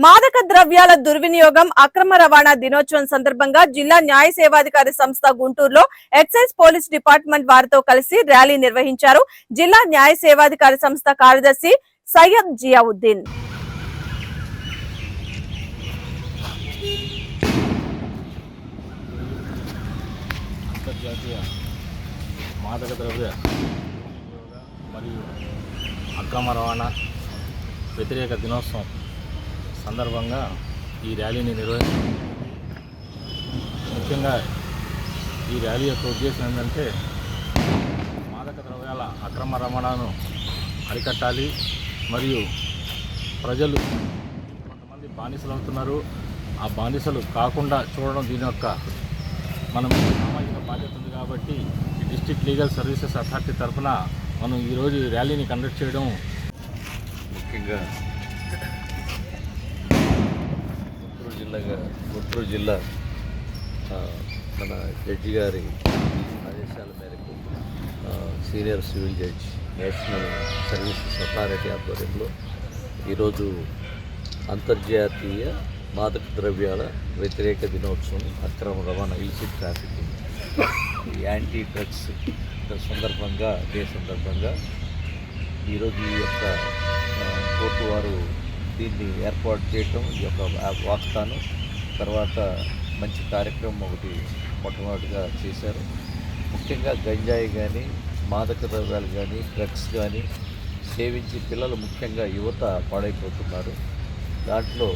మాదక ద్రవ్యాల దుర్వినియోగం అక్రమ రవాణా దినోత్సవం సందర్భంగా జిల్లా న్యాయ సేవాధికారి సంస్థ గుంటూరులో ఎక్సైజ్ పోలీస్ డిపార్ట్మెంట్ వారితో కలిసి ర్యాలీ నిర్వహించారు. జిల్లా న్యాయ సేవాధికారి సంస్థ కార్యదర్శి సయ్యద్ జియావుద్దీన్. అంతర్జాతీయ మాదక ద్రవ్య మరియు అక్రమ రవాణా వ్యతిరేక దినోత్సవం సందర్భంగా ఈ ర్యాలీని నిర్వహించారు. ముఖ్యంగా ఈ ర్యాలీ యొక్క ఉద్దేశం ఏంటంటే మాదక ద్రవ్యాల అక్రమ రవాణాను అరికట్టాలి మరియు ప్రజలు కొంతమంది బానిసలు అవుతున్నారు. ఆ బానిసలు కాకుండా చూడడం దీని యొక్క మనం సామాజిక బాధ్యత ఉంది కాబట్టి ఈ డిస్ట్రిక్ట్ లీగల్ సర్వీసెస్ అథారిటీ తరఫున మనం ఈరోజు ఈ ర్యాలీని కండక్ట్ చేయడం ముఖ్యంగా గుంటూరు జిల్లా మన జడ్జి గారి ఆదేశాల మేరకు senior civil judge national services authority ఆధ్వర్యంలో ఈరోజు అంతర్జాతీయ మాదక ద్రవ్యాల వ్యతిరేక దినోత్సవం, అక్రమ రవాణా, ఇల్సిట్ ట్రాఫికింగ్, యాంటీ డ్రగ్స్ సందర్భంగా ఈరోజు ఈ యొక్క కోర్టు వారు దీన్ని ఏర్పాటు చేయటం, ఈ యొక్క వాక్తాను తర్వాత మంచి కార్యక్రమం ఒకటి మొట్టమొదటిగా చేశారు. ముఖ్యంగా గంజాయి కానీ, మాదక ద్రవ్యాలు కానీ, డ్రగ్స్ కానీ సేవించి పిల్లలు ముఖ్యంగా యువత పాడైపోతున్నారు. దాంట్లో